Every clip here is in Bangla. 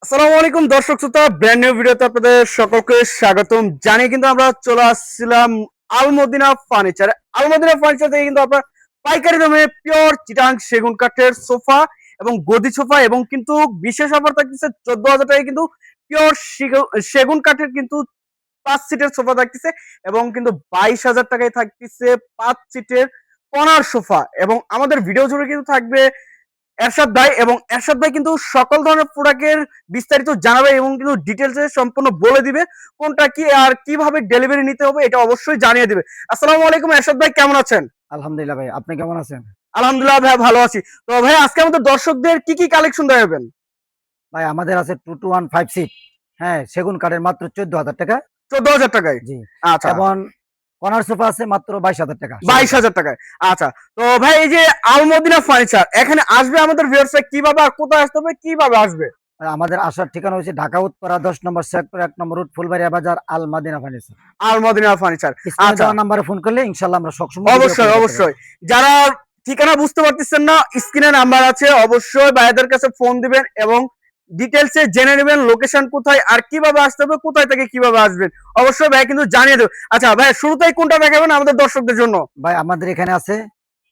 আসসালামু আলাইকুম দর্শক শ্রোতা, ব্র্যান্ড নিউ ভিডিওতে আপনাদের সকলকে স্বাগতম জানিয়ে কিন্তু আমরা চলে আসছিলাম আলমদিনা ফার্নিচার। আলমদিনা ফার্নিচার থেকে কিন্তু আপনার পাইকারি দামে পিওর চিটাং সেগুন কাঠের সোফা এবং গদি সোফা এবং কিন্তু বিশেষ অফার থাকতেছে 14,000 টাকায় কিন্তু পিওর সেগুন কাঠের কিন্তু 5 সিটের সোফা থাকতেছে এবং কিন্তু 22,000 টাকায় থাকতেছে 5 সিটের কর্নার সোফা। এবং আমাদের ভিডিও জুড়ে কিন্তু থাকবে এরশাদ ভাই, এবং এরশাদ ভাই কিন্তু সকল ধরনের প্রোডাক্টের বিস্তারিত জানাবে এবং কিন্তু ডিটেলসে সম্পূর্ণ বলে দিবে কোনটা কি আর কিভাবে ডেলিভারি নিতে হবে, এটা অবশ্যই জানিয়ে দিবে। আসসালামু আলাইকুম এরশাদ ভাই, কেমন আছেন? আলহামদুলিল্লাহ ভাই, আপনি কেমন আছেন? আলহামদুলিল্লাহ ভাই, ভালো আছি। তো ভাই আজকে আমাদের দর্শকদের কি কি কালেকশন দেখাবেন? ভাই আমাদের আছে 2215 সিট, হ্যাঁ, সেগুন কাঠের মাত্র 14,000 টাকা। 14,000 টাকায়? জি। আচ্ছা। এবং কর্নার সোফা আছে মাত্র 22,000 টাকা। 22,000 টাকায়। আচ্ছা, তো ভাই এই যে আলমদিনা ফার্নিচার এখানে আসবে আমাদের ভিউয়ার্সরা কিভাবে আর কোথায় আসতে হবে, কিভাবে আসবে? আমাদের আসার ঠিকানা হচ্ছে ঢাকা উত্তরা 10 নম্বর সেক্টর 1 নম্বর রোড ফুলবাড়িয়া বাজার আল মাদিনা ফার্নিচার। আলমদিনা ফার্নিচার। আচ্ছা, নাম্বারে ফোন করলে ইনশাআল্লাহ আমরা সবসময় অবশ্যই অবশ্যই। যারা ঠিকানা বুঝতে পারতেছেন না, স্ক্রিনে নাম্বার আছে, অবশ্যই ভাইয়াদের কাছে ফোন দিবেন এবং ডিটেলসে জেনে নেবেন লোকেশন কোথায় আর কিভাবে আসতে হবে, কোথায় থেকে কিভাবে আসবেন অবশ্যই ভাই কিন্তু জানিয়ে দেবে। আচ্ছা ভাই, শুরুতেই কোনটা দেখাবেন আমাদের দর্শকদের জন্য? ভাই আমাদের এখানে আছে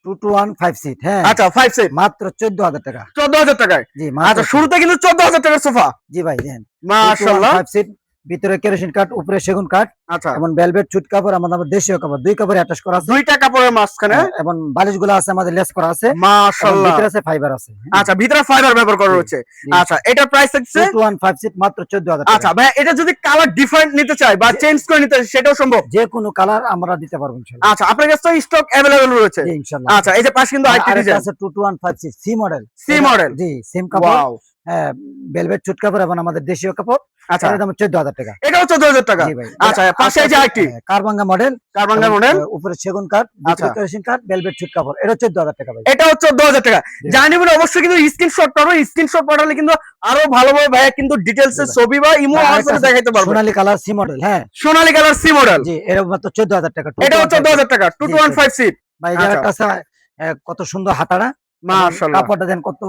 2215 সিট, হ্যাঁ। আচ্ছা, 5 সিট মাত্র 14,000 টাকা। 14,000 টাকায়? জি। আচ্ছা, শুরুতে কিন্তু 14,000 টাকার সোফা। জি ভাই, দেন মাশাআল্লাহ। 5 সিট, ভিতরে কেরোসিন কাঠ, উপরে সেগুন কাঠ। আচ্ছা, এবং ভেলভেট ছুট কাপড়, আমাদের দেশীয় কাপড়, দুই কাপড়ে অ্যাটাচ করা আছে। দুইটা কাপড়ের মাঝখানে। এবং বালিশগুলো আছে আমাদের লেস করা আছে। মাশাআল্লাহ। ভিতরে আছে ফাইবার আছে। আচ্ছা, ভিতরে ফাইবার ব্যবহার করা রয়েছে। আচ্ছা, এটা প্রাইস থাকছে 2215 সিট মাত্র 14,000 টাকা। আচ্ছা ভাই, এটা যদি কালার ডিফারেন্ট নিতে চাই বা চেঞ্জ করে নিতে চাই সেটাও সম্ভব? যে কোনো কালার আমরা দিতে পারবো ইনশাআল্লাহ। আচ্ছা, আপনার কাছে স্টক अवेलेबल রয়েছে? জি ইনশাআল্লাহ। আচ্ছা, এই যে পাশে কিন্তু আরেকটা ডিজাইন আছে 2215 seat C model. C model. জি, সেম কাপড়। ওয়াও। হ্যাঁ, ভেলভেট ছুট কাপড় এবং আমাদের দেশীয় কাপড়। আচ্ছা, এর দাম 14,000 টাকা। এটাও 14,000 টাকা? জি ভাই। আচ্ছা, পাশে এই যে আরেকটি কারবাঙ্গা মডেল। কারবাঙ্গা মডেল, উপরে সেগুন কাঠ, ভিতরে কেরোসিন কাঠ, ভেলভেট ছুট কাপড়। এটা 14,000 টাকা ভাই। এটাও 14,000 টাকা। জানি বলে অবশ্যই কিন্তু স্ক্রিনশট পাবেন, স্ক্রিনশট পাঠালে কিন্তু আরো ভালোভাবে ভাইয়া কিন্তু ডিটেইলসে ছবি বা ইমো হোয়াটসঅ্যাপে দেখাইতে পারবে। সোনালী কালার সি মডেল, হ্যাঁ, সোনালী কালার সি মডেল। জি, এর মাত্র 14,000 টাকা। এটাও 14,000 টাকা। 2215 সিট ভাই, যারা কাছে কত সুন্দর হাতাটা, মাশাআল্লাহ। কাপড়টা দেন কত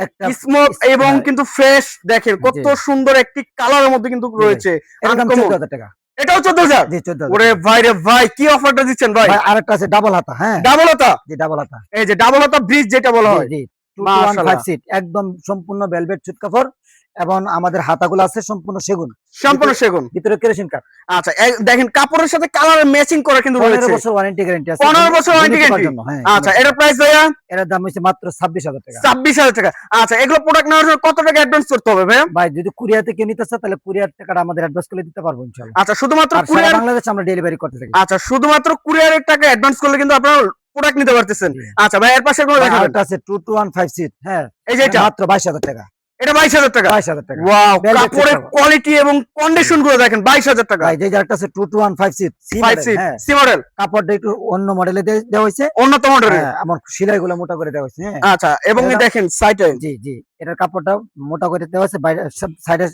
একটা স্মুথ এবং কিন্তু ফ্রেশ, দেখেন কত সুন্দর একটি কালারের মধ্যে কিন্তু রয়েছে। এরকম 14,000 টাকা। এটাও 14,000? জি 14,000। ওরে ভাই রে ভাই, কি অফারটা দিচ্ছেন ভাই? ভাই আরেকটা আছে ডাবল হাতা, হ্যাঁ, ডাবল হাতা? জি ডাবল হাতা। এই যে ডাবল হাতা ব্রিজ যেটা বলা হয়। জি, মাশাআল্লাহ। 2215 সিট একদম সম্পূর্ণ ভেলভেট ছুট কাপড় এবং আমাদের হাতাগুলো আছে সম্পূর্ণ সেগুন, সম্পূর্ণ সেগুন। ভিতরে কেরোসিন কাঠ। আচ্ছা, দেখেন কাপড়ের সাথে কালার ম্যাচিং করা কিন্তু 15 রয়েছে। বছর ওয়ারেন্টি গ্যারান্টি আছে। 15 বছর ওয়ারেন্টি গ্যারান্টি। আচ্ছা, এটার প্রাইস ভাইয়া? এর দাম হচ্ছে মাত্র 26,000 টাকা। 26,000 টাকা। আচ্ছা, এগুলো প্রোডাক্ট নেওয়ার জন্য কত টাকা অ্যাডভান্স করতে হবে ভাইয়া? ভাই যদি কুরিয়ার থেকে নিতে চান তাহলে কুরিয়ার টাকাটা আমাদের অ্যাডভান্স করে দিতে পারবো ইনশাআল্লাহ। আচ্ছা, শুধুমাত্র আর সারা কুরিয়ার? বাংলাদেশে আমরা ডেলিভারি করতে থাকি। আচ্ছা, শুধুমাত্র কুরিয়ারের টাকা অ্যাডভান্স করলে কিন্তু আপনারা প্রোডাক্ট নিতে পারতেছেন। আচ্ছা ভাই, এর পাশে কোন দেখাবেন? আরেকটা আছে 2215 সিট, হ্যাঁ, এই যে এটা মাত্র 22,000 টাকা। এটা 22,000 টাকা? 22,000 টাকা। ওয়াও, Velvet কাপড়ের কাপড়। কোয়ালিটি এবং কন্ডিশন গুলো দেখেন, 22,000 টাকা। ভাই, যে আরেকটা আছে 2215 সিট সি 5 মডেল, সিট হ্যাঁ, সি মডেল। কাপড়টা একটু অন্য মডেলে দেওয়া হয়েছে। উন্নত মডেলের। হ্যাঁ, আমার সেলাইগুলো মোটা করে দেওয়া হয়েছে, হ্যাঁ। আচ্ছা, এবং এই দেখেন সাইডে। জি জি, এটার কাপড়টা মোটা করে দেওয়া আছে, বাইরে সাইডে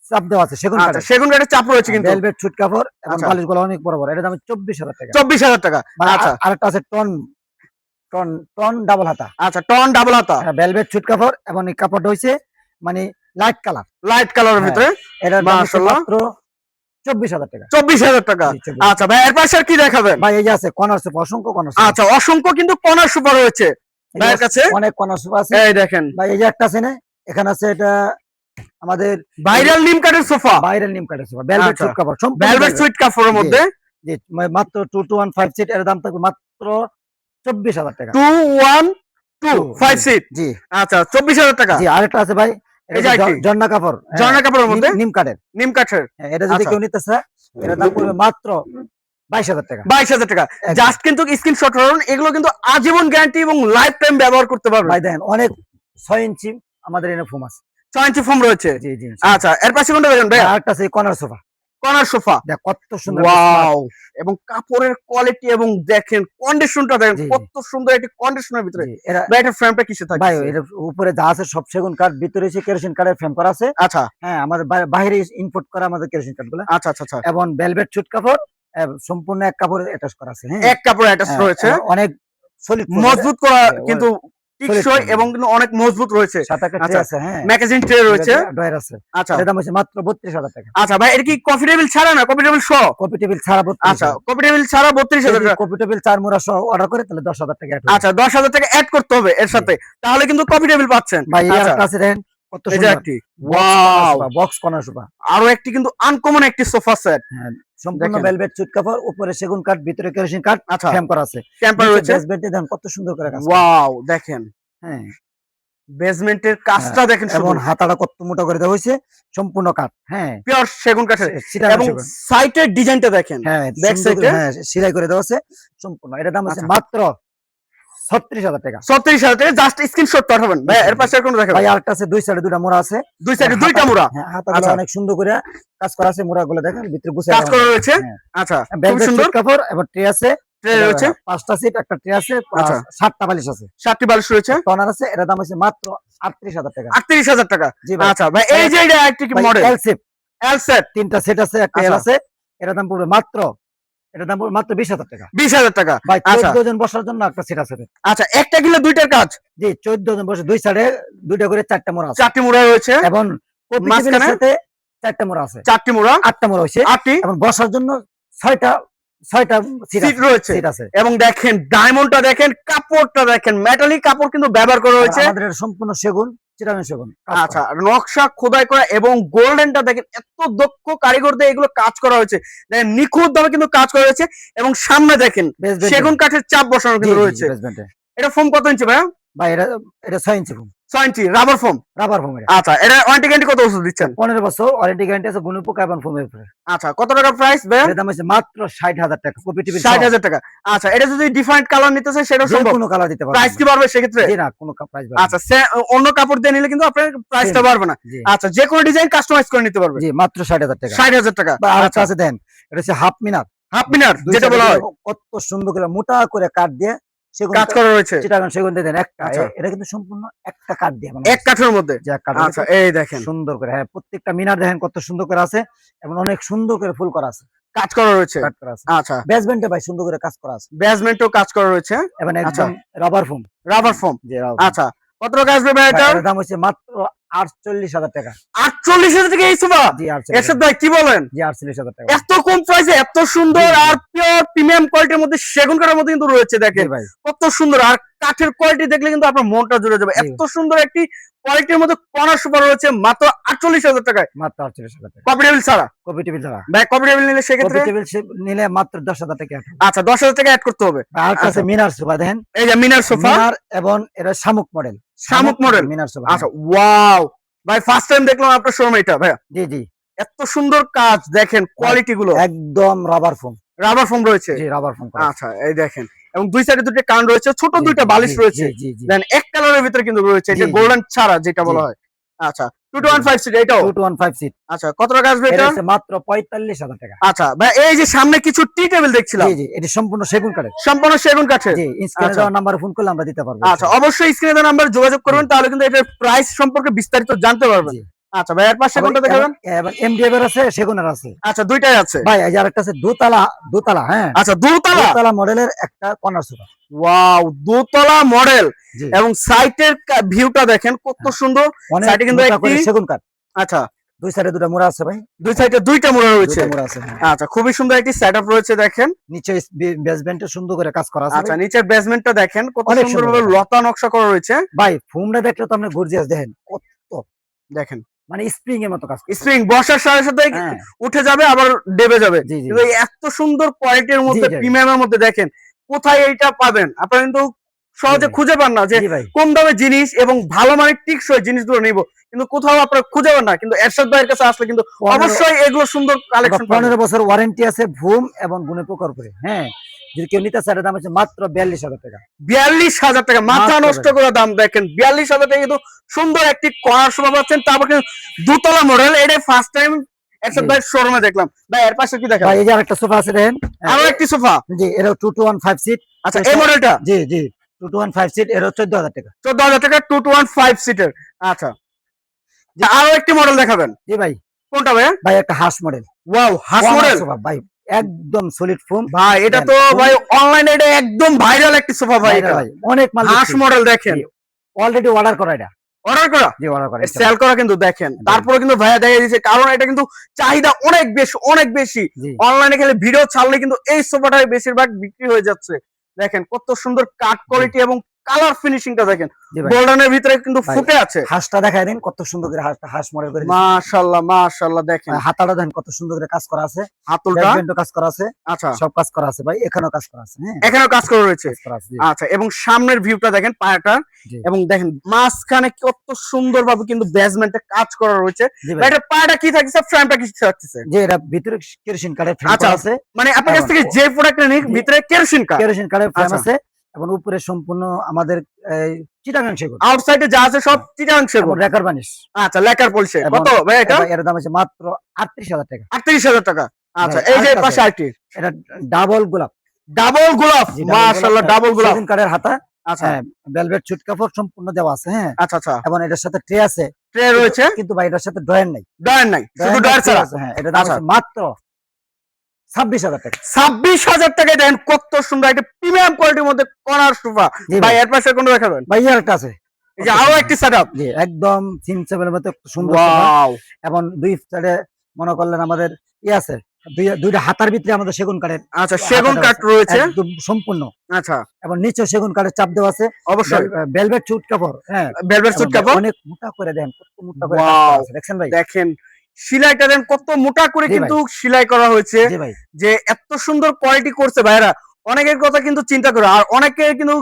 চাপ দেওয়া আছে সেগুন আচ্ছা, কাঠের। সেগুন কাঠের চাপ রয়েছে কিন্তু। ভেলভেট ছুট কাপড় এবং আচ্ছা। বালিশগুলো অনেক বড় বড়। এটার দাম 24,000 টাকা। 24,000 টাকা। আচ্ছা আরেকটা আছে টন টন টন ডাবল হাতা, আচ্ছা, টন ডাবল হাতা, ভেলভেট ছুট কাপড় এবং এই কাপড়টা হইছে মানে লাইট কালার, লাইট কালারের ভিতরে। এটার দাম হচ্ছে মাশাআল্লাহ, মাত্র 24,000 টাকা। 24,000 টাকা। জি, 24,000 আচ্ছা ভাই, এর পাশে আর কি দেখাবেন? ভাই, এই যে আছে কর্নার সোফা, অসংখ্য কর্নার সোফা। আচ্ছা, অসংখ্য কিন্তু কর্নার সুপার রয়েছে ভাইয়ের কাছে। অনেক কর্নার সোফা আছে। এই দেখেন ভাই, এই যে একটা আছে না, এখানে আছে এটা আমাদের ভাইরাল নিম কাঠের সোফা, বাইরের নিম কাঠের সোফা, ভেলভেট আচ্ছা। ছুট কাপড়, সম্পূর্ণ ভেলভেট velvet। সুইট কাপড়ের মধ্যে। জি, মাত্র 2215 সিট, এর দাম থাকবে মাত্র 24,000 টাকা। 2125 সিট। জি আচ্ছা, 24,000 টাকা। জি, আরেকটা আছে ভাই, এই যে আরেকটি। জর্না কাপড়, জর্না কাপড়ের মধ্যে নিম কাঠের, নিম কাঠের। এটা যদি আচ্ছা। কেউ নিতে চায় এর দাম পড়বে মাত্র 22,000 টাকা। 22,000 টাকা। একদম। জাস্ট কিন্তু স্ক্রিনশট করুন, এগুলো কিন্তু আজীবন গ্যারান্টি এবং লাইফ টাইম ব্যবহার করতে পারবেন। ভাই দেখেন অনেক 6 ইঞ্চি আমাদের এনে ফোম আছে। 6 ইঞ্চি ফোম রয়েছে। জি জি। আচ্ছা, এর পাশে কোনটা দেখেন ভাই? আরেকটা আছে কর্নার সোফা, কর্নার সোফা। দেখ কত সুন্দর। ওয়াও, এবং কাপড়ের কোয়ালিটি এবং দেখেন কন্ডিশনটা দেখেন জি, জি। কত সুন্দর একটি কন্ডিশনের ভিতরে। জি, এরা ভাই, এটা ফ্রেমটা কিসে থাকে? ভাই এর উপরে যা আছে সব সেগুন কাঠ, ভিতরে এসে কেরোসিন কাঠের ফ্রেম করা আছে। আচ্ছা হ্যাঁ, আমাদের বাইরে ইম্পোর্ট করা আমাদের কেরোসিন কাঠগুলো, আচ্ছা আচ্ছা আচ্ছা। এবং ভেলভেট ছুট কাপড় সম্পূর্ণ এক কাপড়ে অ্যাটাচ করা আছে, হ্যাঁ। এক কাপড় অ্যাটাচ রয়েছে, অনেক সলিড মজবুত করা কিন্তু টিকসই Solid এবং কিন্তু অনেক মজবুত রয়েছে। সাথে একটা ট্রে আচ্ছা, আছে, হ্যাঁ, ম্যাগাজিন ট্রে রয়েছে। ড্রয়ার আছে। আচ্ছা এটার দাম হচ্ছে মাত্র 32,000 টাকা। আচ্ছা ভাই, এটা কি কফি টেবিল ছাড়া না, কফি টেবিল সহ? কপি টেবিল ছাড়া আচ্ছা 32,000। কফি টেবিল ছাড়া 32,000 টাকা। কপি টেবিল 4 মোড়া সহ অর্ডার করে তাহলে 10,000 টাকা অ্যাড হবে। আচ্ছা 10,000 টাকা অ্যাড করতে হবে এর সাথে, তাহলে কিন্তু কফি টেবিল পাচ্ছেন। ভাই এই আচ্ছা, আরেকটা আছে দেখেন কত এই যে সুন্দর, একটি, ওয়াও, বক্স কর্নার সোফা। আরো একটি কিন্তু আনকমন একটি সোফা সেট। হ্যাঁ, সম্পূর্ণ দেখেন। ভেলভেট সুট কাপড়, উপরে সেগুন কাঠ, ভিতরে কেরোসিন কাঠ, আচ্ছা ফ্রেম করা আছে। টেম্পার রয়েছে। বেসমেন্টে দেখেন কত সুন্দর করে কাজ করা। ওয়াও দেখেন, হ্যাঁ, বেসমেন্টের কাজটা দেখেন শুধু, এবং হাতাটা কত মোটা করে দেওয়া হয়েছে, সম্পূর্ণ কাঠ। হ্যাঁ, পিওর সেগুন কাঠের। চিটাগাং এবং সেগুন। সাইটের ডিজাইনটা দেখেন, হ্যাঁ, ব্যাক সুন্দর করে, সাইডে হ্যাঁ, সেলাই করে দেওয়া আছে সম্পূর্ণ। এটার দাম হচ্ছে আচ্ছা। মাত্র 36,000 টাকা। 36,000 টাকা, জাস্ট স্ক্রিনশট পাঠাবেন ভাই। এর পাশে কোন দেখাবেন? ভাই আরেকটা আছে, দুই সাইডে দুইটা মোড়া আছে, দুই সাইডে দুইটা মোড়া হ্যাঁ, হাতাগুলো আচ্ছা। অনেক সুন্দর করে কাজ করা আছে, মোড়াগুলো দেখেন ভিতরে গুছিয়ে কাজ করা রয়েছে। হ্যাঁ। আচ্ছা খুব ভেলভেট সুন্দর সুট কাপড় এবং ট্রে আছে, ট্রে রয়েছে, 5টা সিট, একটা ট্রে আছে, আচ্ছা। 7টা বালিশ আছে, 7টি বালিশ রয়েছে, টনার আছে। এটার দাম হচ্ছে মাত্র 38,000 টাকা। 38,000 টাকা। জি ভাই। আচ্ছা ভাই, এই যে এটা একটি মডেল এল শেপ, এল সেট, 3টা সেট আছে, একটা এল আচ্ছা। আছে। এটার দাম পড়বে মাত্র 20,000 টাকা। 20,000 টাকা। ভাই আচ্ছা 14 জন বসার জন্য একটা সেট আছে। আচ্ছা, একটা কিলো দুইটার কাজ, জি 14 জন বসে, দুই সাইডে দুইটা করে 4টা মোড়া আছে, 4টি মোড়া রয়েছে, এবং কপি টেবিলের মাঝখানে সাথে 4টা মোড়া আছে, 4টি মোড়া, 8টা মোড়া হইছে, 8টি এবং বসার জন্য 6টা সিট রয়েছে। সিট আছে। এবং দেখেন ডায়মন্ডটা দেখেন, কাপড়টা দেখেন, মেটালিক কাপড় কিন্তু ব্যবহার করা আর হয়েছে। আমাদের এটা সম্পূর্ণ সেগুন, চিটাগাং সেগুন কাজ করা। আচ্ছা, নকশা খোদাই করা এবং গোল্ডেনটা দেখেন, এত দক্ষ কারিগর দিয়ে এগুলো কাজ করা হয়েছে, দেখেন নিখুঁত ভাবে কিন্তু কাজ করা হয়েছে। এবং সামনে দেখেন বেসমেন্টে। সেগুন কাঠের চাপ বসানো জি, কিন্তু জি, রয়েছে। বেসমেন্টে। এটা ফোম কত ইঞ্চি ভাইয়া? ভাই এটা 6 ইঞ্চি ফোম, 6 ইঞ্চি রাবার ফোম। Rubber foam. এটা আচ্ছা, এটা ওয়ারেন্টি গ্যারান্টি কত বছর দিচ্ছেন? 15 বছর ওয়ারেন্টি গ্যারান্টি আছে, গুণু পোকা এবং ফোমের উপরে। আচ্ছা, কত টাকা প্রাইস ভাইয়া? এর দাম হচ্ছে মাত্র 60,000 টাকা, কপি টেবিল 60,000 টাকা। আচ্ছা, এটা যদি ডিফারেন্ট কালার নিতে চাই সেটাও যে সম্ভব? কোনো কালার দিতে পারবেন। প্রাইস কি বাড়বে সেক্ষেত্রে? জি না, কোনো প্রাইস বাড়বে আচ্ছা, অন্য কাপড় দিয়ে নিলে কিন্তু আপনার প্রাইসটা Same। বাড়বে না। জি, আচ্ছা, যে কোনো ডিজাইন কাস্টমাইজ করে নিতে পারবে। জি, মাত্র 60,000 টাকা। 60,000 টাকা। বা আরেকটা আচ্ছা, আছে দেন, এটা হচ্ছে হাফ মিনার, হাফ মিনার দুই যেটা সাইডে বলা হয়, কত সুন্দর করে মোটা করে কাঠ দিয়ে সেগুন কাজ করা রয়েছে চিটাগাং সেগুন দিয়ে দেন একটা। আচ্ছা। এটা কিন্তু সম্পূর্ণ একটা কাঠ দিয়ে বানানো এক কাঠের মধ্যে। যে এক কাঠ আচ্ছা, এই দেখেন সুন্দর করে, হ্যাঁ, প্রত্যেকটা মিনার দেখেন কত সুন্দর করে আছে, এবং অনেক সুন্দর করে ফুল করা আছে, কাজ করা রয়েছে। কাট করা আছে। আচ্ছা, বেসমেন্টে ভাই সুন্দর করে কাজ করা আছে, বেসমেন্টও কাজ করা রয়েছে, এবং আচ্ছা। একদম রাবার ফোম। Rubber foam. যে রাবার আচ্ছা, কত টাকা আসবে ভাই এটা? এটার দাম হচ্ছে মাত্র 48,000 টাকা। 48,000 টাকা এই সোফা? জি এরশাদ ভাই কি বলেন? 48,000 টাকা। এত কম প্রাইসে এত সুন্দর জি, জি। আর পিওর প্রিমিয়াম কোয়ালিটির মধ্যে সেগুন কাঠের মধ্যে কিন্তু রয়েছে, জি দেখেন ভাই, কত সুন্দর। আর কাঠের কোয়ালিটি দেখলে কিন্তু আপনার মনটা জুড়ে যাবে। জি। এত সুন্দর একটি কোয়ালিটির মধ্যে কর্নার সোফা রয়েছে মাত্র 48,000 টাকায়, মাত্র 48,000 টাকা, কপি টেবিল ছাড়া। কপি টেবিল ছাড়া। ভাই কপি টেবিল নিলে সেক্ষেত্রে? কপি টেবিল নিলে মাত্র 10,000 টাকা। আচ্ছা, 10,000 টাকা অ্যাড করতে হবে। আর একটা আছে আচ্ছা। মিনার সোফা দেখেন, এই যে মিনার সোফা, মিনার, এবং এটা শামুক মডেল, শামুক মডেল। মিনার সোফা। আচ্ছা, ওয়াও ভাই, ফার্স্ট টাইম দেখলাম আপনার শোরুমে এটা ভাইয়া। জি, জি, এত সুন্দর কাজ দেখেন, কোয়ালিটি গুলো একদম রাবার ফোম। রাবার ফোম রয়েছে। জি, রাবার ফোম করা। আচ্ছা, এই দেখেন, এবং দুই সাইডে দুটো কান রয়েছে, ছোট জি, দুইটা জি, বালিশ জি, রয়েছে। জি, জি, জি। দেন এক কালারের ভিতরে কিন্তু রয়েছে, জি, এটা জি। গোল্ডেন ছাড়া যেটা বলা জি। হয়। আচ্ছা, 215 সিট এটাও? 215 সিট। আচ্ছা, কত টাকা আসবে এটা এটা? হচ্ছে মাত্র 45,000 টাকা। আচ্ছা ভাই, এই যে সামনে কিছু টি টেবিল দেখছিলাম, জি, জি, এটি সম্পূর্ণ সেগুন কাঠের। সম্পূর্ণ সেগুন কাঠের। জি, স্ক্রিনে আচ্ছা। দেওয়া নাম্বারে ফোন করলে আমরা দিতে পারবো। আচ্ছা, অবশ্যই স্ক্রিনে দেওয়া নাম্বার যোগাযোগ করবেন, তাহলে কিন্তু এটার প্রাইস সম্পর্কে বিস্তারিত জানতে পারবেন। জি। আচ্ছা ভাই, এর পাশে কোনটা দেখাবেন? এবং এমডিএফ এর আছে, সেগুনের আছে। আচ্ছা, দুইটাই আছে ভাই এই যে আরেকটা আছে দোতলা, হ্যাঁ, আচ্ছা, দোতলা। দোতলা মডেলের একটা কর্নার সোফা। ওয়াও, দোতলা মডেল। জি, এবং সাইটের ভিউটা দেখেন কত সুন্দর। অনেক সাইডে কিন্তু মোটা করে একটি- সেগুন কাঠ, আচ্ছা, দুই সাইডে দুটো মোড়া আছে ভাই, দুই সাইডে দুইটা মোড়া রয়েছে। দুটো মোড়া আছে, হ্যাঁ। আচ্ছা, খুবই সুন্দর একটি সেটআপ রয়েছে দেখেন। নিচে বেসমেন্টে সুন্দর করে কাজ করা আছে আচ্ছা, ভাই। নিচের বেসমেন্টটা দেখেন কত অনেক সুন্দরভাবে সুন্দর। লতা নকশা করা রয়েছে। ভাই ফোমটা দেখলে তো আপনি গর্জিয়াস দেখেন, দেখেন মানে স্প্রিং এর মতো কাজ করে। স্প্রিং বসার সাথে সাথে হ্যাঁ, উঠে যাবে আবার ডেবে যাবে। জি, জি, কিন্তু এই এত সুন্দর কোয়ালিটির মধ্যে, জি, জি। প্রিমিয়ামের মধ্যে দেখেন কোথায় এইটা পাবেন? আপনারা কিন্তু সহজে জি, খুঁজে পান না যে জি ভাই, কম দামে জিনিস এবং ভালো মানের টিকসই জিনিসগুলো নিব, কিন্তু কোথাও আপনারা খুঁজে পান না। কিন্তু এরশাদ ভাইয়ের কাছে আসলে কিন্তু 15 অবশ্যই এগুলো সুন্দর কালেকশন পাবেন। 15 বছর ওয়ারেন্টি আছে ভুম এবং গুণে পোকার উপরে। হ্যাঁ, যদি কেউ নিতে চায় এটার দাম হচ্ছে মাত্র 42,000 টাকা। 42,000 টাকা, মাথা মাত্র নষ্ট করে দাম দেখেন। 42,000 টাকা কিন্তু সুন্দর একটি কর্নার সোফা পাচ্ছেন, তারপর কিন্তু দুতলা মডেল। এটা ফার্স্ট টাইম এরশাদ জি। ভাইয়ের শোরুমে দেখলাম। ভাই এর পাশে কি দেখা? ভাই এই যে আরেকটা সোফা আছে দেখেন, আরো একটি সোফা। জি, এটা 2215 সিট। আচ্ছা, এই মডেলটা জি, জি, 2215 সিট, এর 14,000 টাকা। 14,000 টাকা, 215 সিটের। আচ্ছা, আরো একটি মডেল দেখাবেন? জি ভাই, কোনটা ভাই? ভাই একটা হাঁস মডেল, ওয়াও, হাঁস মডেল। সোফা ভাই, একদম সলিড ফোম। ভাই এটা তো দেন, ভাই অনলাইনে এটা একদম ভাইরাল একটি সোফা ভাই। এটা ভাই অনেক মাল হাঁস দিচ্ছি। মডেল দেখেন, জি, অলরেডি অর্ডার করা এটা। অর্ডার করা, জি অর্ডার করা সেল করা কিন্তু দেখেন। তারপরে কিন্তু ভাইয়া দেখা দিয়েছে, কারণ এটা কিন্তু চাহিদা অনেক বেশি। জি অনলাইনে খেলে ভিডিও ছাড়লে কিন্তু এই সোফাটাই বেশিরভাগ বিক্রি হয়ে যাচ্ছে। দেখেন কত সুন্দর কাট কোয়ালিটি এবং কালার ফিনিশিংটা দেখেন, জি ভাই। গোল্ডেনের ভিতরে কিন্তু ভাই, ফুটে আছে। হাঁসটা দেখায় দিন কত সুন্দর করে হাঁস মডেল করে দিয়েছে। মাশাআল্লাহ মাশাআল্লাহ, দেখেন হাতাটা দেখেন কত সুন্দর করে কাজ করা আছে, হাতলটা, ব্যাকবেন্ডও কাজ করা আছে, আচ্ছা সব কাজ করা আছে ভাই, এখানেও কাজ করা আছে। হ্যাঁ এখানেও কাজ করা রয়েছে। কাজ করা আছে, জি। আচ্ছা, এবং সামনের ভিউটা দেখেন পায়াটা, জি। এবং দেখেন মাঝখানে কত সুন্দর ভাবে কিন্তু বেসমেন্টে কাজ করা রয়েছে। জি ভাই। এটা পায়াটা কি থাকছে, ফ্রেমটা কি থাকছে? যে এটা ভিতরে কেরোসিন কাঠের ফ্রেম আচ্ছা করা আছে, মানে আপনার কাছ এবং থেকে যে প্রোডাক্টটা নিক জি। ভিতরে কেরোসিন কাঠ, কেরোসিন কাঠের ফ্রেম আচ্ছা। আছে, এবং উপরে সম্পূর্ণ আমাদের চিটাগাং সেগুন, আউটসাইডে যা আছে সব চিটাগাং এবং সেগুন। রেকার বানিশ। আচ্ছা, লেকার পলিশে এবং কত ভাই এটা? এর দাম আছে মাত্র 38,000 টাকা। 38,000 টাকা। আচ্ছা, ভাই, এই যে আরেকটা পাশে আছে। আরেকটি এটা ডাবল গোলাপ, ডাবল গোলাপ, জি, ডাবল মাশাআল্লাহ গোলাপ, ডাবল গোলাপ। সেগুন কাঠের হাতা, আচ্ছা হ্যাঁ ভেলভেট সুট কাপড় সম্পূর্ণ দেওয়া আছে। হ্যাঁ আচ্ছা আচ্ছা, এবং এটার সাথে ট্রে আছে, ট্রে রয়েছে, কিন্তু ভাই এটার সাথে ড্রয়ার নাই, ডয়ার নাই, শুধু ডয়ার ছাড়া। হ্যাঁ এটার দাম আচ্ছা। আছে মাত্র 26,000 টাকা। 26,000 টাকায় দেন কত সুন্দর একটা প্রিমিয়াম কোয়ালিটির মধ্যে কর্নার সোফা। জি ভাই ভাই। এর পাশে কোনটা দেখাবেন? ভাই এর একটা আছে, এই যে আরো একটি সেটআপ, জি একদম সিমসেবের মতো সুন্দর সোফা, ওয়াও, এবং দুই সাইডে মনে করলেন আমাদের আছে, দুইটা হাতার ভিতরে আমাদের সেগুন কাঠের আচ্ছা সেগুন কাঠ রয়েছে, একদম সম্পূর্ণ, আচ্ছা এবং নিচে সেগুন কাঠের চাপ দেওয়া আছে, অবশ্যই ভেলভেট সুট কাপড়। হ্যাঁ ভেলভেট সুট এবং কাপড়। অনেক মোটা করে দেন, কত মোটা করে কাজ ওয়াও, করা আছে, দেখছেন ভাই? দেখেন সেলাইটা দেন কত মোটা করে জি ভাই। কিন্তু সেলাই করা হয়েছে, জি ভাই। যে এত সুন্দর কোয়ালিটি করছে ভাইরা। অনেকের কথা কিন্তু চিন্তা করে, আর অনেকে কিন্তু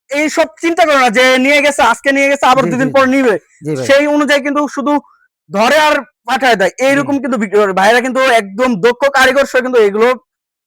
এই সব চিন্তা করে না যে নিয়ে গেছে, আজকে নিয়ে গেছে আবার জি, দুদিন জি, পর নিবে, জি ভাই। সেই অনুযায়ী কিন্তু শুধু ধরে আর পাঠায় দেয়, এইরকম কিন্তু বিক্রি করে। ভাইরা কিন্তু একদম দক্ষ কারিগর সে কিন্তু এগুলো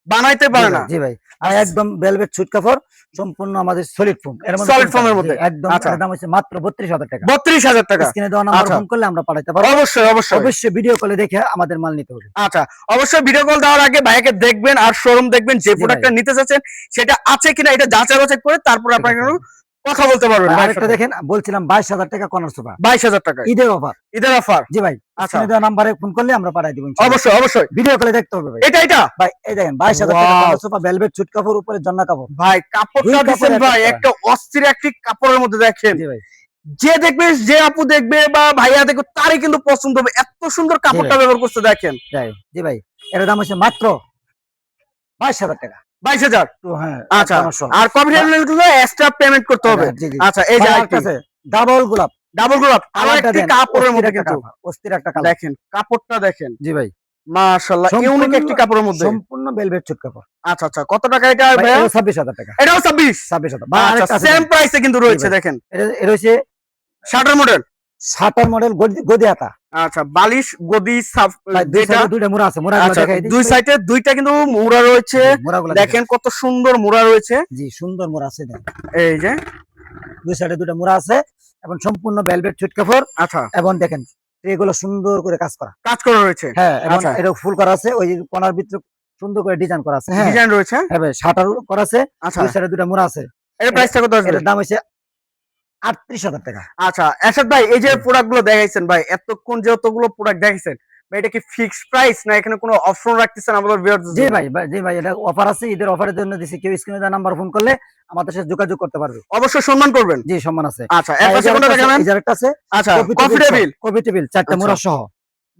বানাইতে পারে না। জি ভাই, আর একদম ভেলভেট সুট কাপড় সম্পূর্ণ আমাদের সলিড ফোম, এর মধ্যে সলিড কোনো ফোমের কাজ নেই। মধ্যে, একদম আচ্ছা। এর দাম হচ্ছে মাত্র 32,000 টাকা। 32,000 টাকা। স্ক্রিনে দেওয়া নাম্বার আচ্ছা। ফোন করলে আমরা পাঠাতে পারবো। অবশ্যই অবশ্যই অবশ্যই ভিডিও কলে দেখে আমাদের মাল নিতে হবে। আচ্ছা, অবশ্যই ভিডিও কল দেওয়ার আগে ভাইকে দেখবেন আর শোরুম দেখবেন, যে জি প্রোডাক্টটা ভাই। নিতে চাচ্ছেন সেটা আছে কিনা এটা যাচাই বাছাই করে তারপর ঠিক আপনাকে আছে। কথা বলতে পারবেন। ভাই, ভাইয়ের আরেকটা সাথে। দেখেন, বলছিলাম 22,000 টাকা কর্নার সোফা, 22,000 টাকায় ঈদের অফার। ঈদের অফার। জি ভাই, আচ্ছা, স্ক্রিনে দেওয়া নাম্বারে ফোন করলে আমরা পাঠিয়ে দিব ইনশাআল্লাহ। অবশ্যই অবশ্যই ভিডিও কলে দেখতে হবে ভাই। এটা ভাই এই দেখেন 22,000 টাকা Wow. Corner sofa, velvet suit কাপড়, উপরে জন্না কাপড়। ভাই কাপড়টা দুই দিচ্ছেন কাপড়ে ভাই, একটা একটা অস্থির একটি কাপড়ের মধ্যে দেখেন, জি ভাই। যে দেখবে, যে আপু দেখবে বা ভাইয়া দেখবে তারই কিন্তু পছন্দ হবে, এত সুন্দর কাপড়টা ব্যবহার করতে দেখেন। জি ভাই, এর দাম হচ্ছে মাত্র 22,000 টাকা। 22,000। তো হ্যাঁ আচ্ছা, কর্নার সোফা। আর কফি গুলো এক্সট্রা পেমেন্ট করতে হবে। জি, জি। আচ্ছা, এই যে ভাই, আরেকটি আরেকটা আছে, ডাবল গোলাপ, ডাবল গোলাপ, আরো কালারটা একটি দেন, কাপড়ের অস্থির মধ্যে একটা কিন্তু কাপড়, অস্থির একটা কালার। দেখেন কাপড়টা দেখেন, জি ভাই, মাশাআল্লাহ ইউনিক একটি কাপড়ের মধ্যে। সম্পূর্ণ ভেলভেট সুট কাপড়। আচ্ছা আচ্ছা, কত টাকা এটা ভাই, ভাইয়া? এটাও 26,000 টাকা। এটাও 26। 26,000। ভাই, আচ্ছা, আরেকটা আছে সেম দেখেন। প্রাইসে কিন্তু রয়েছে, জি ভাই। দেখেন এটা হচ্ছে শার্টার মডেল। শাটার মডেল, গদি হাতা। আচ্ছা, বালিশ গদি ভাই, দুই যেটা, সাইডে দুইটা মোড়া আছে, মোড়াগুলো আচ্ছা দেখাই দিই। দুই সাইডে দুইটা কিন্তু মুড়া রয়েছে, মোড়াগুলো দেখেন কত সুন্দর মুড়া রয়েছে। জি, সুন্দর মোড়া আছে দেখেন। এই যে দুই সাইডে দুইটা মোড়া আছে, এবং সম্পূর্ণ ভেলভেট সুট কাপড়, আচ্ছা এবং দেখেন এগুলো সুন্দর করে কাজ করা। কাজ করা রয়েছে, হ্যাঁ, এবং আচ্ছা। এটা ফুল করা আছে, ওই কোণার ভিতরে সুন্দর করে ডিজাইন করা আছে। হ্যাঁ ডিজাইন রয়েছে। হ্যাঁ ভাই, শাটার করা আছে, আচ্ছা, দুই সাইডে দুইটা মোড়া আছে। এর প্রাইসটা কত আসবে? এটার দাম হচ্ছে 38,000 টাকা। আচ্ছা, এরশাদ ভাই এই যে প্রোডাক্ট গুলো দেখাইছেন ভাই, এতক্ষণ যে যতগুলো প্রোডাক্ট দেখাইছেন ভাই, এটা কি ফিক্সড প্রাইস না এখানে কোনো অপশন রাখতেছেন আমাদের ভিউয়ারদের জি জন্য? ভাই, এটা অফার আছে, ঈদের অফারের জন্য দিছি। কেউ স্ক্রিনে দেওয়া নাম্বার ফোন করলে আমাদের সাথে যোগাযোগ করতে পারবে। অবশ্যই সম্মান করবেন। জি, সম্মান আছে। আচ্ছা, এর পাশে কোনটা দেখাবেন? এই যে আরেকটা আছে, আচ্ছা, কফি টেবিল, কফি টেবিল 4টা আচ্ছা। মোড়া সহ,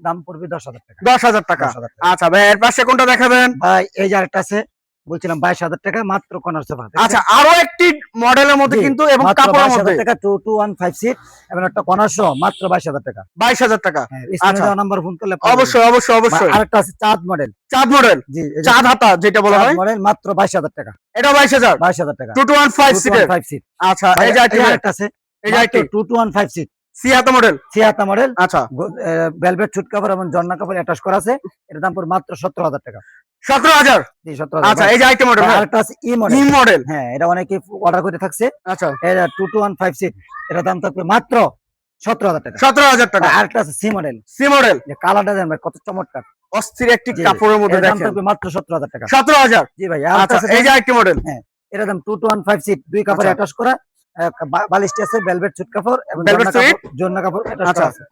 দাম পড়বে 10,000 টাকা। 10,000 টাকা। 10,000 টাকা। আচ্ছা ভাই, এর পাশে কোনটা দেখাবেন? ভাই এই যে আরেকটা আছে, বলছিলাম 22,000 টাকা, মাত্র কর্নার সোফা। আচ্ছা, আরো একটি মডেলের মধ্যে কিন্তু এবং কাপড়ের মধ্যে 22,000 টাকা, 221 সিট, এবং একটা কর্নার সহ, মাত্র 22,000 টাকা। 22,000 টাকা। হ্যাঁ, স্ক্রিনে আচ্ছা। দেওয়া নাম্বার ফোন করলে পাবেন। অবশ্যই অবশ্যই ভাই, অবশ্যই। আরেকটা আছে চাঁদ মডেল। চাঁদ মডেল, জি, এই যে চাঁদ হাতা যেটা বলা চাঁদ হয়, মডেল, মাত্র 22,000 টাকা। এটা 22,000। 22,000 টাকা। 215 সিটের। 215 সিট। আচ্ছা, ভাই, এই যে আরেকটি, আরেকটা আছে, এই যে আরেকটি 215 সিট, সি হাতা মডেল। সিয়াতা মডেল, আচ্ছা, ভেলভেট সুট কাপড় এবং জন্না কাপড় অ্যাটাচ করা আছে। এর দাম পড়বে মাত্র 17,000 টাকা। 17,000। জি, 17,000। আচ্ছা, এই যে আরেকটি মডেল, আরেকটা আছে ই মডেল। ই মডেল। হ্যাঁ, এটা অনেকে অর্ডার করে থাকছে। আচ্ছা, এটা 215 সিট, এর দাম থাকবে মাত্র 17,000 টাকা। 17,000 টাকা। আরেকটা আছে সি মডেল, সি মডেল, যে কালারটা দেন ভাই, কত চমৎকার। অস্থির একটি জি, কাপড়ের মধ্যে এর দাম দেখেন, থাকবে মাত্র 17,000 টাকা। 17,000। জি ভাই, আচ্ছা, আরেকটা আছে এই যে আরেকটি মডেল, এর দাম 215 সিট, দুই কাপড় আচ্ছা। অ্যাটাচ করা, বালিশটি আছে ভেলভেট সুট কাপড় এবং Velvet suit? জন্না কাপড় অ্যাটাচ আচ্ছা। করা আছে,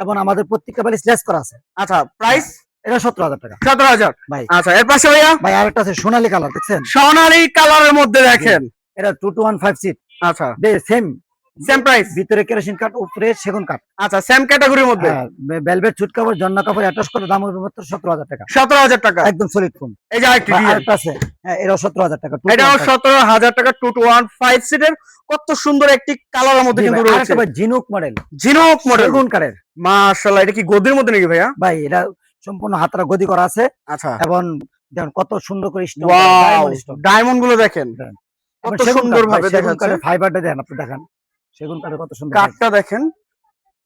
এবং আমাদের প্রত্যেকটা বালিশ লেস করা আছে। আচ্ছা, প্রাইস এটা 17,000 টাকা 17,000। ভাই। আচ্ছা, এর পাশে ভাইয়া ভাই, আরেকটা আছে সোনালী কালার, দেখছেন? সোনালী কালারের মধ্যে দেখেন, এটা 215 সিট, আচ্ছা, সেম সেম প্রাইস। ভিতরে কেরোসিন কাঠ, উপরে সেগুন কাঠ। আচ্ছা, সেম ক্যাটাগরির মধ্যে। হ্যাঁ, ভেলভেট সুট কাপড়, জন্না কাপড় অ্যাটাচ করে দাম হবে মাত্র 17,000 টাকা। 17,000 টাকা। একদম সলিড ফোম। এই যে আরেকটি ডিজাইন, আরেকটা আছে, হ্যাঁ, এটাও 17,000 টাকা। এটাও 17,000 টাকা। 2 to 1 5 সিটের, কত সুন্দর একটি কালারের মধ্যে কিন্তু রয়েছে। আরেকটা ভাই ঝিনুক মডেল, ঝিনুক মডেল, সেগুন কাঠের। মাশাআল্লাহ। এটা কি গদির মধ্যে নাকি ভাইয়া? ভাই এটা সম্পূর্ণ হাতরা গদি করা আছে, আচ্ছা, এবং দেখুন কত সুন্দর করে stone, wow, diamond stone. Diamond গুলো দেখেন কত সুন্দর ভাবে দেখা যাচ্ছে। কাঠের ফাইবারটা দেখেন, আপনি দেখেন সেগুন কাঠের কত সুন্দর কাঠটা দেখেন,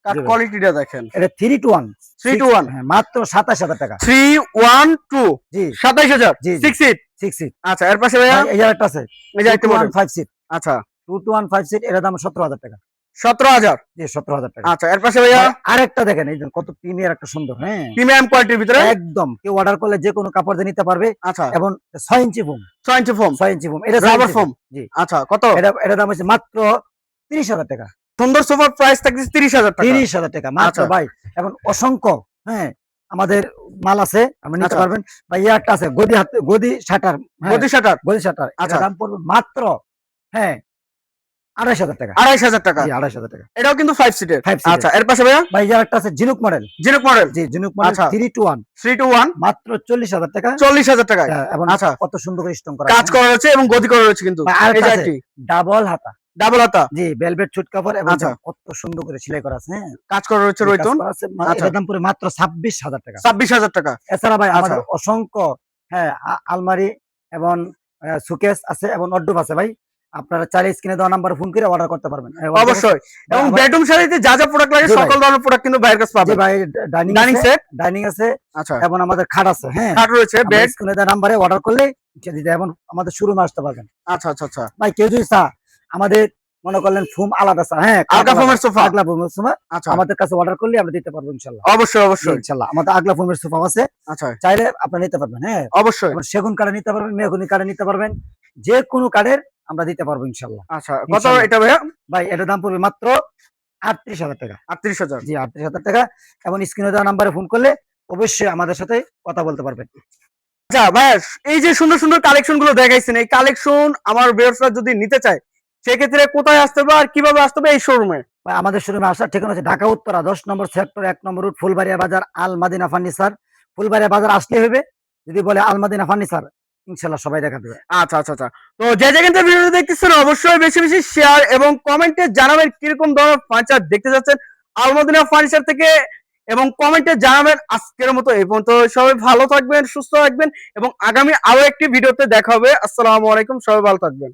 কাঠ জি ভাই। কোয়ালিটিটা দেখেন। এটা 3 to 1, 3 to 1, হ্যাঁ, মাত্র 27,000 টাকা। 3 1 2, জি 27,000। জি, 6 সিট। 6 সিট। আচ্ছা, এর পাশে ভাইয়া এই যে একটা আছে, এই যে একটা মডেল। 5 সিট। আচ্ছা, 2 to 1 5 সিট, এর দাম 17,000 টাকা। 17,000। জি 17,000 টাকা। আচ্ছা, এর পাশে ভাইয়া আরেকটা দেখেন, এই যে কত প্রিমিয়ার একটা সুন্দর, হ্যাঁ, প্রিমিয়াম কোয়ালিটির ভিতরে। একদম কেউ অর্ডার করলে যে কোনো কাপড় দিয়ে নিতে পারবে, আচ্ছা, এবং 6 ইঞ্চি ফোম, 6 ইঞ্চি ফোম, 6 ইঞ্চি ফোম, এটা 6 রাবার ইঞ্চি ফোম। জি। আচ্ছা, কত? এটা দাম হচ্ছে মাত্র 30,000 টাকা। সুন্দর সোফার প্রাইস থাকছে 30,000 টাকা। 30,000 টাকা মাত্র আচ্ছা। ভাই। এখন অসংখ্য, হ্যাঁ, আমাদের মাল আছে, আপনি নিতে আচ্ছা। পারবেন। ভাই একটা আছে গদি শাটার, গদি শাটার, গদি শাটার, আচ্ছা। এটার দাম পড়বে মাত্র, হ্যাঁ, 2,500 টাকা। 2,500 টাকা। জি 2,500 টাকা। এটাও কিন্তু 5 সিটের। 5 সিটের। আচ্ছা, এর পাশে ভাইয়া ভাই একটা আছে ঝিনুক মডেল, ঝিনুক মডেল। জি ঝিনুক মডেল, আচ্ছা। 3 to 1, 3 to 1, মাত্র 40,000 টাকা। 40,000 টাকায়। হ্যাঁ, এবং আচ্ছা। কত সুন্দর করে স্টোন করা কাজ করা রয়েছে এবং গদি করা রয়েছে কিন্তু। ভাই, এই আরেকটা যে আছে, একটি ডাবল হাতা, ডাবল হাতা জি ভেলভেট সুট কাপড়, এবং আচ্ছা। কত সুন্দর করে সেলাই করা আছে, হ্যাঁ, কাজ করা রয়েছে কাজ রয়তুন। করা আছে। আচ্ছা। এটার দাম পড়বে মাত্র 26,000 টাকা। 26,000 টাকা। এছাড়া ভাই আচ্ছা। আমাদের অসংখ্য, হ্যাঁ, আলমারি এবং সুকেস আছে এবং অড্ডুপ আছে ভাই। আপনারা চাইলে স্ক্রিনে দেওয়া নাম্বারে ফোন করে অর্ডার করতে পারবেন। অবশ্যই। এবং আবার- বেডরুম সারিতে যা যা প্রোডাক্ট লাগে জি ভাই। সকল ধরনের প্রোডাক্ট কিন্তু ভাইয়ের কাছে জি পাবেন। ভাই, ডাইনিং ডাইনিং আছে, সেট, ডাইনিং আছে, আচ্ছা, এবং আমাদের খাট আছে, হ্যাঁ, খাট রয়েছে, বেড। স্ক্রিনে দেওয়া নাম্বারে অর্ডার করলে দিতে, এবং আমাদের শোরুমে আসতে পারবেন। আচ্ছা, আচ্ছা, আচ্ছা, ভাই কেউ যদি চা, আমাদের মনে করলেন ফোম আলাদা চা, হ্যাঁ, আগলা ফোমের সোফা। আগলা ফোমের সোফা, আচ্ছা, আমাদের কাছে অর্ডার করলে আমরা দিতে পারবো ইনশাল্লাহ। অবশ্যই, অবশ্যই। ইনশাল্লাহ আমাদের আগলা ফোমের সোফা আছে, আচ্ছা, চাইলে আপনারা নিতে পারবেন, হ্যাঁ, অবশ্যই। এবং সেগুন কাঠে নিতে পারবেন, মেহগনি কাঠে নিতে পারবেন, যে কোনো কাঠের আমরা দিতে পারবো ইনশাল্লাহ। আচ্ছা, কত ইনশাল্লাহ। এটা ভাইয়া? ভাই এটার দাম পড়বে মাত্র 38,000 টাকা। 38,000। জি 38,000 টাকা, এবং স্ক্রিনে দেওয়া নাম্বারে ফোন করলে অবশ্যই আমাদের সাথে কথা বলতে পারবেন। আচ্ছা ভাইয়া, এই যে সুন্দর সুন্দর কালেকশন গুলো দেখাইছেন, এই কালেকশন আমার ভিউয়ার্সরা যদি নিতে চায় সেক্ষেত্রে কোথায় আসতে হবে আর কিভাবে আসতে হবে এই শোরুমে? ভাই আমাদের শোরুমে আসার ঠিকানা হচ্ছে ঢাকা উত্তরা 10 নম্বর সেক্টর 1 নম্বর রুট, ফুলবাড়িয়া বাজার, আল মাদিনা ফার্নিচার। ফুলবাড়িয়া বাজার আসলে হবে, যদি বলে আল মাদিনা ফার্নিচার, ইনশাল্লাহ সবাই দেখা দেবে। আচ্ছা, আচ্ছা, আচ্ছা। তো যে যেখান থেকে ভিডিও দেখতেছেন অবশ্যই বেশি বেশি শেয়ার এবং কমেন্টে জানাবেন কিরকম ধরনের ফার্নিচার দেখতে যাচ্ছেন আলমদিনা ফার্নিচার থেকে, এবং কমেন্টে জানাবেন। আজকের মতো এই পর্যন্ত, সবাই ভালো থাকবেন, সুস্থ থাকবেন, এবং আগামী আরো একটি ভিডিওতে দেখা হবে। আসসালামু আলাইকুম, সবাই ভালো থাকবেন।